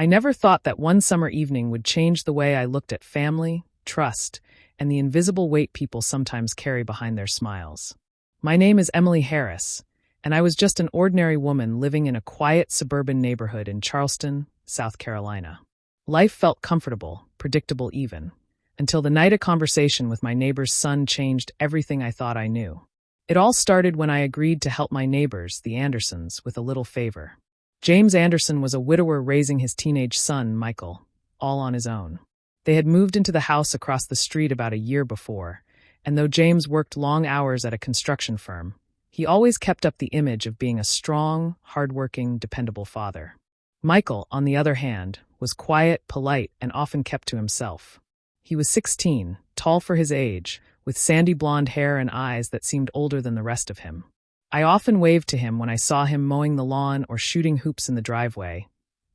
I never thought that one summer evening would change the way I looked at family, trust, and the invisible weight people sometimes carry behind their smiles. My name is Emily Harris, and I was just an ordinary woman living in a quiet suburban neighborhood in Charleston, South Carolina. Life felt comfortable, predictable even, until the night a conversation with my neighbor's son changed everything I thought I knew. It all started when I agreed to help my neighbors, the Andersons, with a little favor. James Anderson was a widower raising his teenage son, Michael, all on his own. They had moved into the house across the street about a year before, and though James worked long hours at a construction firm, he always kept up the image of being a strong, hardworking, dependable father. Michael, on the other hand, was quiet, polite, and often kept to himself. He was 16, tall for his age, with sandy blonde hair and eyes that seemed older than the rest of him. I often waved to him when I saw him mowing the lawn or shooting hoops in the driveway,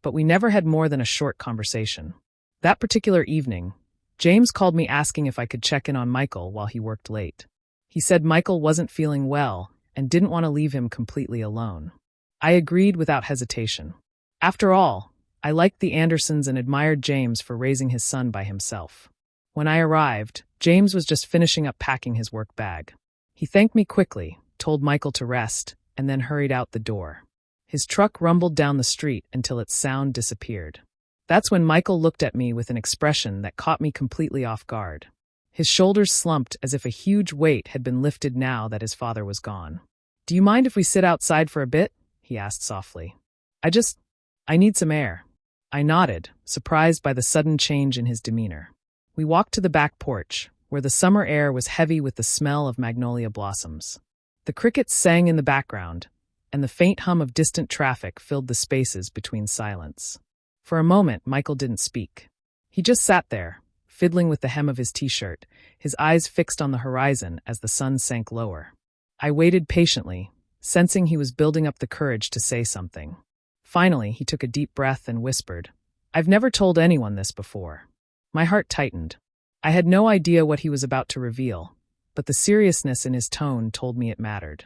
but we never had more than a short conversation. That particular evening, James called me asking if I could check in on Michael while he worked late. He said Michael wasn't feeling well and didn't want to leave him completely alone. I agreed without hesitation. After all, I liked the Andersons and admired James for raising his son by himself. When I arrived, James was just finishing up packing his work bag. He thanked me quickly, told Michael to rest, and then hurried out the door. His truck rumbled down the street until its sound disappeared. That's when Michael looked at me with an expression that caught me completely off guard. His shoulders slumped as if a huge weight had been lifted now that his father was gone. "Do you mind if we sit outside for a bit?" he asked softly. I need some air." I nodded, surprised by the sudden change in his demeanor. We walked to the back porch, where the summer air was heavy with the smell of magnolia blossoms. The crickets sang in the background, and the faint hum of distant traffic filled the spaces between silence. For a moment, Michael didn't speak. He just sat there, fiddling with the hem of his t-shirt, his eyes fixed on the horizon as the sun sank lower. I waited patiently, sensing he was building up the courage to say something. Finally, he took a deep breath and whispered, "I've never told anyone this before." My heart tightened. I had no idea what he was about to reveal, but the seriousness in his tone told me it mattered.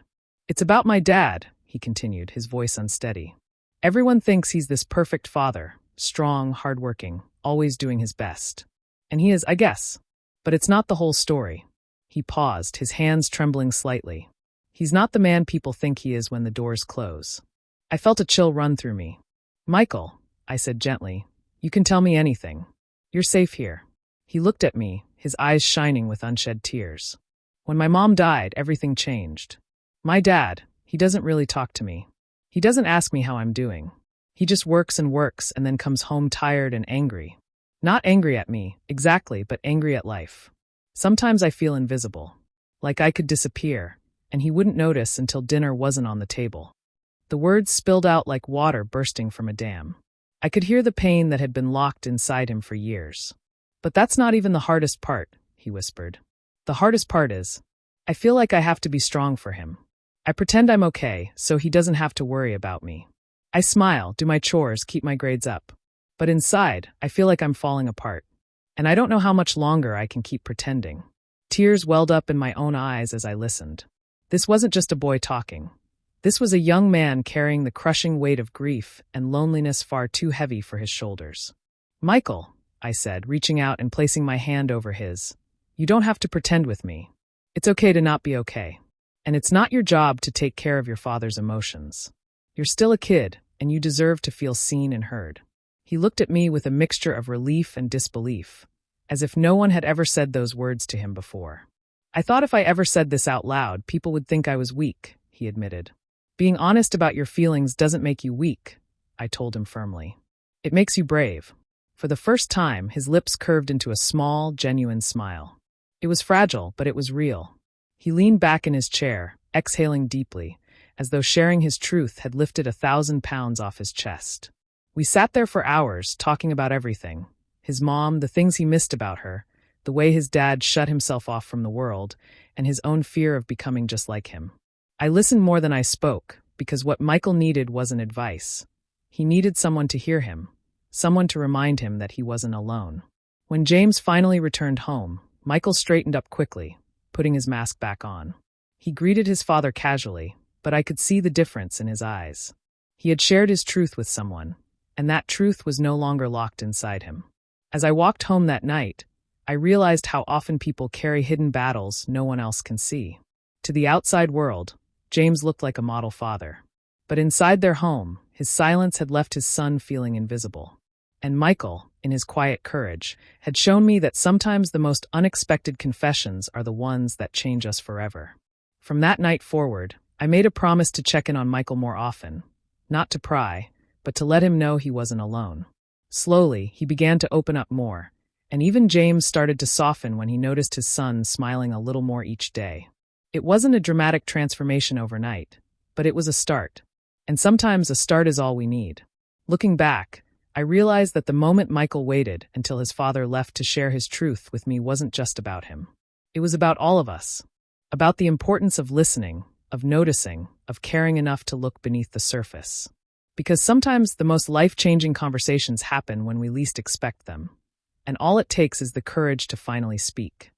"It's about my dad," he continued, his voice unsteady. "Everyone thinks he's this perfect father, strong, hardworking, always doing his best. And he is, I guess. But it's not the whole story." He paused, his hands trembling slightly. "He's not the man people think he is when the doors close." I felt a chill run through me. "Michael," I said gently, "you can tell me anything. You're safe here." He looked at me, his eyes shining with unshed tears. "When my mom died, everything changed. My dad, he doesn't really talk to me. He doesn't ask me how I'm doing. He just works and then comes home tired and angry. Not angry at me, exactly, but angry at life. Sometimes I feel invisible, like I could disappear, and he wouldn't notice until dinner wasn't on the table." The words spilled out like water bursting from a dam. I could hear the pain that had been locked inside him for years. "But that's not even the hardest part," he whispered. "The hardest part is, I feel like I have to be strong for him. I pretend I'm okay, so he doesn't have to worry about me. I smile, do my chores, keep my grades up. But inside, I feel like I'm falling apart. And I don't know how much longer I can keep pretending." Tears welled up in my own eyes as I listened. This wasn't just a boy talking. This was a young man carrying the crushing weight of grief and loneliness far too heavy for his shoulders. "Michael," I said, reaching out and placing my hand over his, "you don't have to pretend with me. It's okay to not be okay. And it's not your job to take care of your father's emotions. You're still a kid, and you deserve to feel seen and heard." He looked at me with a mixture of relief and disbelief, as if no one had ever said those words to him before. "I thought if I ever said this out loud, people would think I was weak," he admitted. "Being honest about your feelings doesn't make you weak," I told him firmly. "It makes you brave." For the first time, his lips curved into a small, genuine smile. It was fragile, but it was real. He leaned back in his chair, exhaling deeply, as though sharing his truth had lifted 1,000 pounds off his chest. We sat there for hours, talking about everything. His mom, the things he missed about her, the way his dad shut himself off from the world, and his own fear of becoming just like him. I listened more than I spoke, because what Michael needed wasn't advice. He needed someone to hear him, someone to remind him that he wasn't alone. When James finally returned home, Michael straightened up quickly, putting his mask back on. He greeted his father casually, but I could see the difference in his eyes. He had shared his truth with someone, and that truth was no longer locked inside him. As I walked home that night, I realized how often people carry hidden battles no one else can see. To the outside world, James looked like a model father. But inside their home, his silence had left his son feeling invisible. And Michael, in his quiet courage, had shown me that sometimes the most unexpected confessions are the ones that change us forever. From that night forward, I made a promise to check in on Michael more often, not to pry, but to let him know he wasn't alone. Slowly, he began to open up more, and even James started to soften when he noticed his son smiling a little more each day. It wasn't a dramatic transformation overnight, but it was a start. And sometimes a start is all we need. Looking back, I realized that the moment Michael waited until his father left to share his truth with me wasn't just about him. It was about all of us. About the importance of listening, of noticing, of caring enough to look beneath the surface. Because sometimes the most life-changing conversations happen when we least expect them. And all it takes is the courage to finally speak.